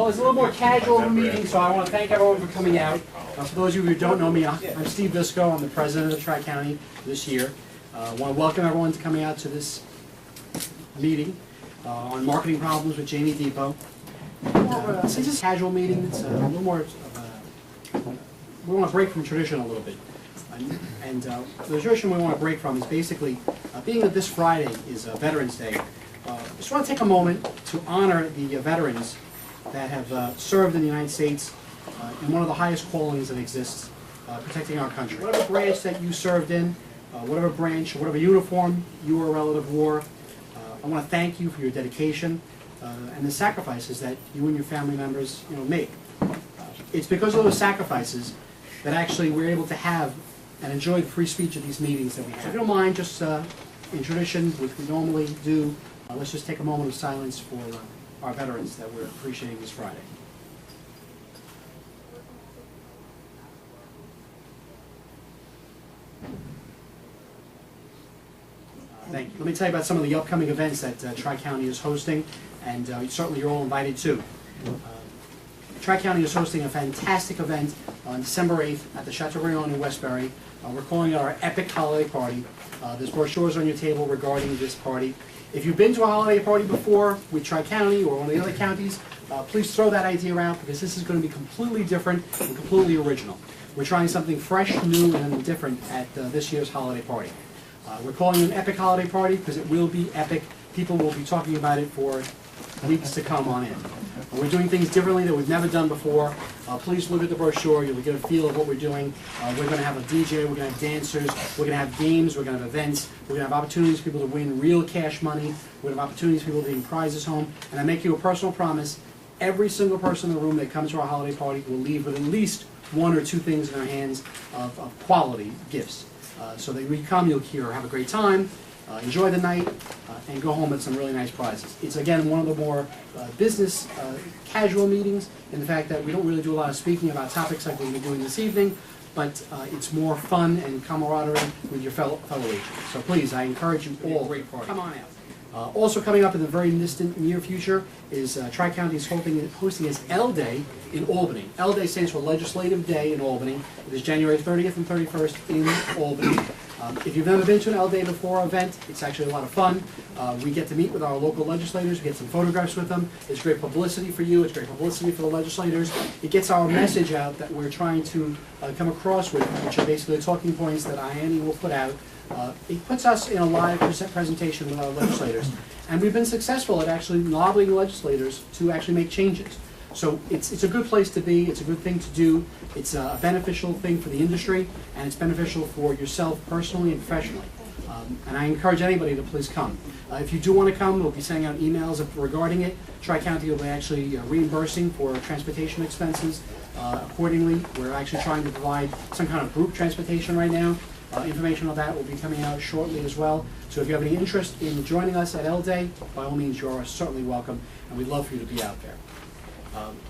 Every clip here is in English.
it's a little more casual of a meeting, so I want to thank everyone for coming out. For those of you who don't know me, I'm Steve Visco. I'm the president of TriCounty this year. I want to welcome everyone to coming out to this meeting on marketing problems with Jamie Depot. Since it's a casual meeting, it's a little more we want to break from tradition a little bit. And the tradition we want to break from is basically, being that this Friday is Veterans Day, I just want to take a moment to honor the veterans that have served in the United States in one of the highest callings that exists, protecting our country. Whatever branch that you served in, whatever branch, whatever uniform you were a relative wore, I want to thank you for your dedication and the sacrifices that you and your family members make. It's because of those sacrifices that actually we're able to have and enjoy the free speech of these meetings that we have. So if you don't mind, just in tradition, which we normally do, let's just take a moment of silence for our veterans that we're appreciating this Friday. Thank you. Let me tell you about some of the upcoming events that TriCounty is hosting, and certainly you're all invited too. TriCounty is hosting a fantastic event on December 8th at the Chateaubriand in Westbury. We're calling it our Epic Holiday Party. There's brochures on your table regarding this party. If you've been to a holiday party before with TriCounty or one of the other counties, please throw that idea around, because this is going to be completely different and completely original. We're trying something fresh, new, and different at this year's holiday party. We're calling it an Epic Holiday Party because it will be epic. People will be talking about it for weeks to come on in. We're doing things differently that we've never done before. Please look at the brochure. You'll get a feel of what we're doing. We're going to have a DJ. We're going to have dancers. We're going to have games. We're going to have events. We're going to have opportunities for people to win real cash money. We're going to have opportunities for people to bring prizes home. And I make you a personal promise, every single person in the room that comes to our holiday party will leave with at least one or two things in their hands of quality gifts. So that when you come, you'll have a great time, enjoy the night, and go home with some really nice prizes. It's, again, one of the more business casual meetings, in the fact that we don't really do a lot of speaking about topics like we'll be doing this evening, but it's more fun and camaraderie with your fellow agents. So please, I encourage you all, great party. Come on out. Also coming up in the very distant near future is TriCounty is hosting its L Day in Albany. L Day stands for Legislative Day in Albany. It is January 30th and 31st in Albany. If you've never been to an L Day before event, it's actually a lot of fun. We get to meet with our local legislators, we get some photographs with them. It's great publicity for you, it's great publicity for the legislators. It gets our message out that we're trying to come across with, which are basically talking points that IANI will put out. It puts us in a live presentation with our legislators. And we've been successful at actually lobbying legislators to actually make changes. So it's a good place to be, it's a good thing to do, it's a beneficial thing for the industry, and it's beneficial for yourself personally and professionally. And I encourage anybody to please come. If you do want to come, we'll be sending out emails regarding it. TriCounty will be actually reimbursing for transportation expenses accordingly. We're actually trying to provide some kind of group transportation right now. Information on that will be coming out shortly as well. So if you have any interest in joining us at L Day, by all means, you are certainly welcome, and we'd love for you to be out there.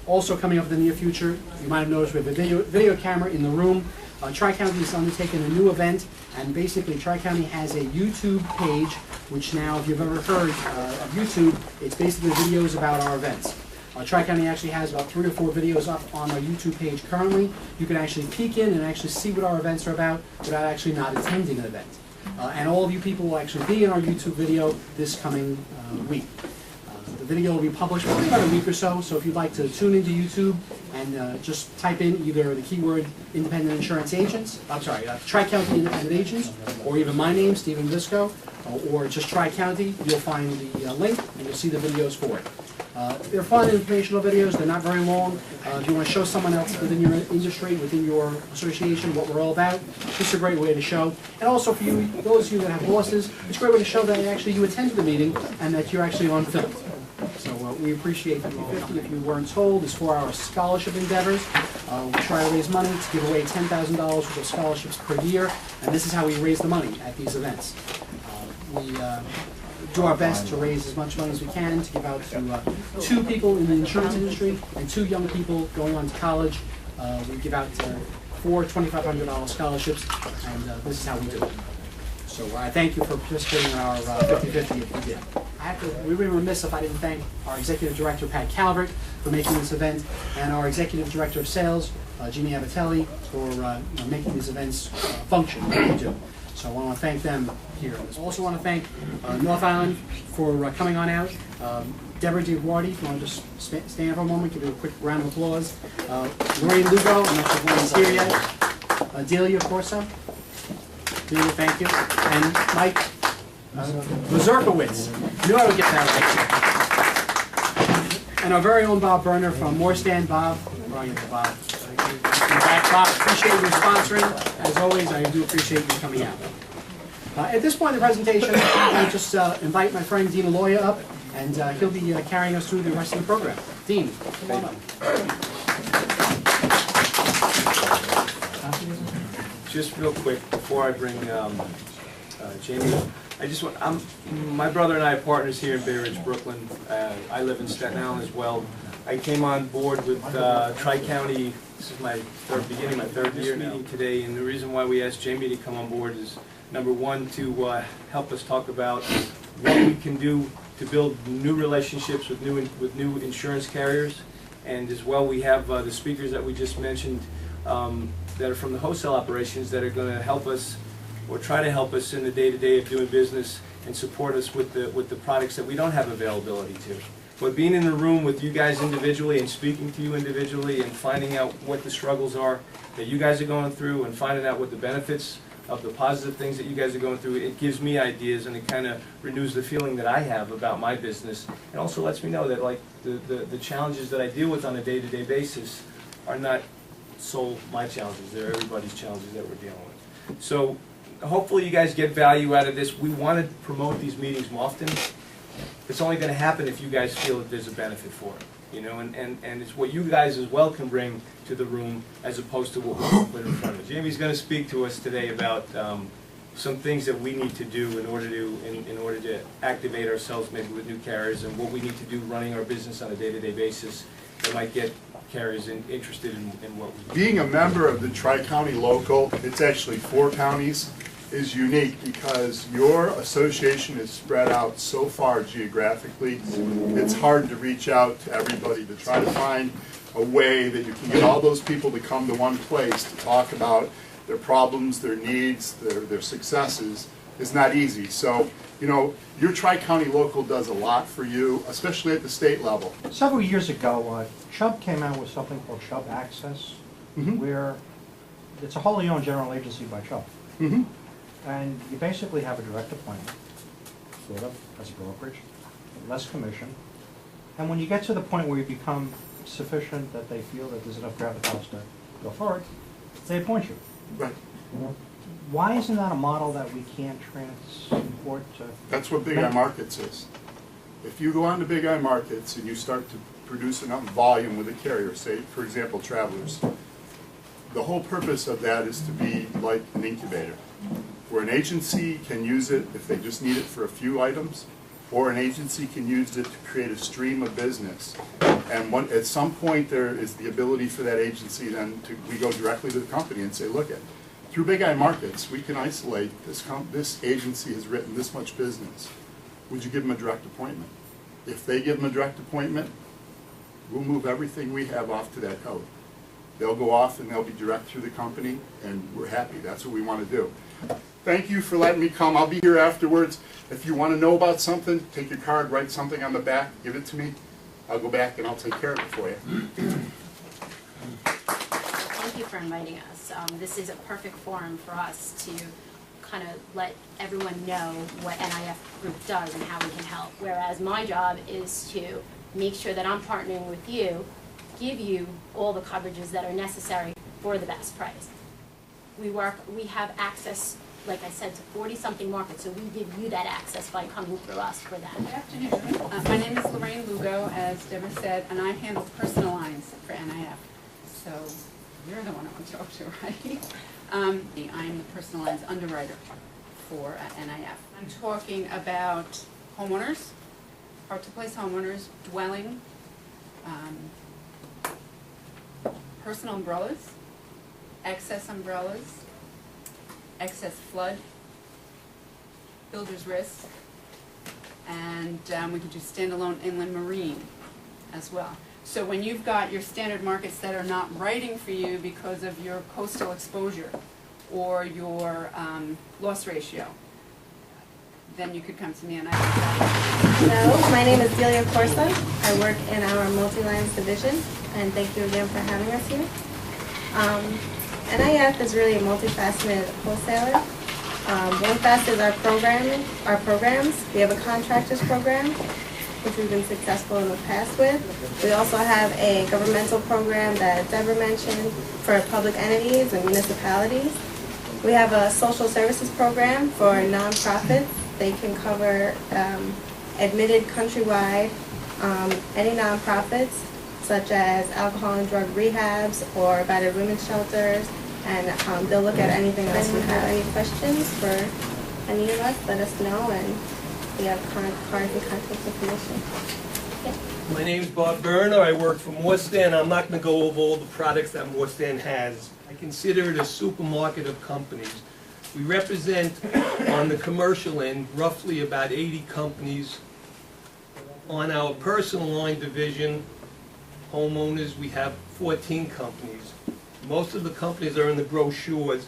Also coming up in the near future, you might have noticed we have a video camera in the room. TriCounty is undertaking a new event, and basically TriCounty has a YouTube page, which now, if you've ever heard of YouTube, it's basically videos about our events. TriCounty actually has about 3 or 4 videos up on our YouTube page currently. You can actually peek in and actually see what our events are about without actually not attending an event. And all of you people will actually be in our YouTube video this coming week. The video will be published probably about a week or so, so if you'd like to tune into YouTube and just type in either the keyword independent insurance agents, TriCounty independent agents, or even my name, Stephen Visco, or just TriCounty, you'll find the link and you'll see the videos for it. They're fun informational videos, they're not very long. If you want to show someone else within your industry, within your association, what we're all about, this is a great way to show. And also for you, those of you that have bosses, it's a great way to show that actually you attended the meeting and that you're actually on film. So we appreciate the $50, if you weren't told, is for our scholarship endeavors. We try to raise money to give away $10,000 worth of scholarships per year, and this is how we raise the money at these events. We do our best to raise as much money as we can to give out to 2 people in the insurance industry and 2 young people going on to college. We give out 4 $2,500 scholarships, and this is how we do it. So I thank you for participating in our 50-50 if you did. we would be remiss if I didn't thank our Executive Director, Pat Calvert, for making this event, and our Executive Director of Sales, Jeannie Abatelli, for making these events function like they do. So I want to thank them here. I also want to thank North Island for coming on out. Deborah DiGuardi, if you want to just stand for a moment, give her a quick round of applause. Lorraine Lugo, I'm not sure if Lorraine's here yet. Delia Corso. Delia, thank you. And Mike Mazurkowitz. Knew I would get that right. And our very own Bob Berner from Moorstand. Bob, where are you, Bob? Bob, appreciate your sponsoring. As always, I do appreciate you coming out. At this point in the presentation, I'll just invite my friend Dean Aloya up, and he'll be carrying us through the rest of the program. Dean, come on up. Just real quick, before I bring Jamie, I just want, my brother and I are partners here in Bay Ridge, Brooklyn. I live in Staten Island as well. I came on board with TriCounty. This is my third year meeting today, and the reason why we asked Jamie to come on board is, number one, to help us talk about what we can do to build new relationships with new insurance carriers, and as well we have the speakers that we just mentioned that are from the wholesale operations that are going to help us, or try to help us in the day-to-day of doing business and support us with the products that we don't have availability to. But being in the room with you guys individually and speaking to you individually and finding out what the struggles are that you guys are going through and finding out what the benefits of the positive things that you guys are going through, it gives me ideas, and it kind of renews the feeling that I have about my business, and also lets me know that like the challenges that I deal with on a day-to-day basis are not sole my challenges, they're everybody's challenges that we're dealing with. So hopefully you guys get value out of this. We want to promote these meetings more often. It's only going to happen if you guys feel that there's a benefit for it, you know, and it's what you guys as well can bring to the room as opposed to what we put in front of us. Jamie's going to speak to us today about some things that we need to do in order to activate ourselves maybe with new carriers, and what we need to do running our business on a day-to-day basis that might get carriers interested in what we do. Being a member of the Tri-County Local, it's actually 4 counties, is unique because your association is spread out so far geographically. It's hard to reach out to everybody to try to find a way that you can get all those people to come to one place to talk about their problems, their needs, their successes is not easy. So, you know, your Tri-County Local does a lot for you, especially at the state level. Several years ago, Chubb came out with something called Chubb Access, where it's a wholly owned general agency by Chubb. And you basically have a direct appointment, sort of, as a brokerage, less commission. And when you get to the point where you become sufficient that they feel that there's enough gravitas to go forward, they appoint you. Right. Why isn't that a model that we can't transport to? That's what Big Eye Markets is. If you go on to Big Eye Markets and you start to produce enough volume with a carrier, say, for example, Travelers, the whole purpose of that is to be like an incubator, where an agency can use it if they just need it for a few items, or an agency can use it to create a stream of business. And at some point there is the ability for that agency then we go directly to the company and say, look, through Big Eye Markets, we can isolate this agency has written this much business. Would you give them a direct appointment? If they give them a direct appointment, we'll move everything we have off to that code. They'll go off and they'll be direct through the company, and we're happy. That's what we want to do. Thank you for letting me come. I'll be here afterwards. If you want to know about something, take your card, write something on the back, give it to me. I'll go back and I'll take care of it for you. Thank you for inviting us. This is a perfect forum for us to kind of let everyone know what NIF Group does and how we can help. Whereas my job is to make sure that I'm partnering with you, give you all the coverages that are necessary for the best price. We have access, like I said, to 40-something markets, so we give you that access by coming through us for that. Good afternoon. My name is Lorraine Lugo, as Deborah said, and I handle personal lines for NIF. So you're the one I want to talk to, right? I'm the personal lines underwriter for NIF. I'm talking about homeowners, hard-to-place homeowners, dwelling, personal umbrellas, excess umbrellas, excess flood, builder's risk, and we could do standalone inland marine as well. So when you've got your standard markets that are not writing for you because of your coastal exposure or your loss ratio, then you could come to me and I can Hello, my name is Delia Corsa. I work in our multi-lines division, and thank you again for having us here. NIF is really a multifaceted wholesaler. One facet is our programs. We have a contractors program, which we've been successful in the past with. We also have a governmental program that Deborah mentioned for public entities and municipalities. We have a social services program for nonprofits. They can cover admitted countrywide any nonprofits, such as alcohol and drug rehabs or battered women's shelters, and they'll look at anything else you have. Any questions for any of us, let us know, and we have cards and contact information. My name's Bob Berner. I work for Morstan. I'm not going to go over all the products that Morstan has. I consider it a supermarket of companies. We represent, on the commercial end, roughly about 80 companies. On our personal line division, homeowners, we have 14 companies. Most of the companies are in the brochures,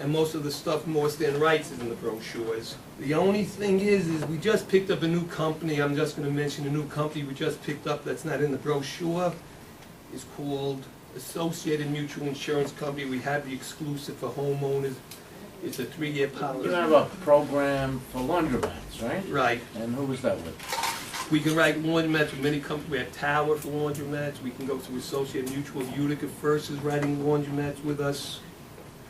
and most of the stuff Morstan writes is in the brochures. The only thing is we just picked up a new company. I'm just going to mention a new company we just picked up that's not in the brochure. It's called Associated Mutual Insurance Company. We have the exclusive for homeowners. It's a 3-year policy. You have a program for laundromats, right? Right. And who was that with? We can write laundromats with many companies. We have Tower for laundromats. We can go to Associated Mutual. Utica First is writing laundromats with us.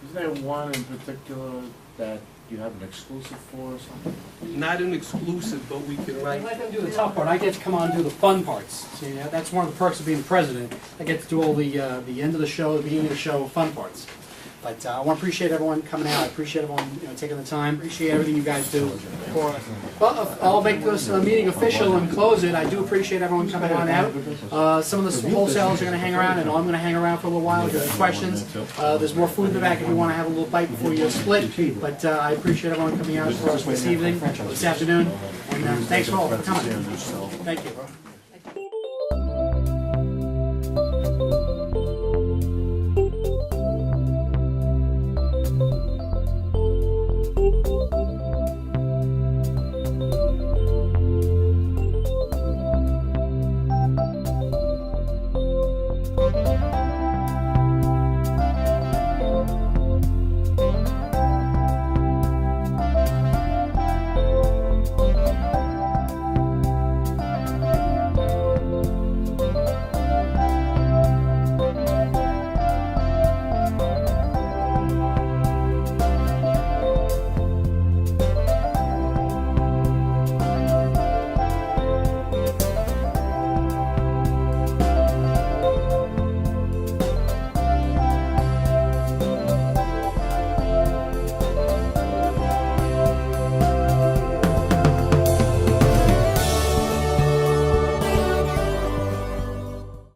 Is there one in particular that you have an exclusive for or something? Not an exclusive, but we can write. Let them do the tough part. I get to come on and do the fun parts. See, that's one of the perks of being president. I get to do all the end of the show, the beginning of the show, fun parts. But I want to appreciate everyone coming out. I appreciate everyone taking the time. Appreciate everything you guys do for us. Well, I'll make this meeting official and close it. I do appreciate everyone coming on out. Some of the wholesalers are going to hang around, and I'm going to hang around for a little while if you have questions. There's more food in the back if you want to have a little bite before you split. But I appreciate everyone coming out for us this evening, this afternoon. And thanks for all for coming. Thank you.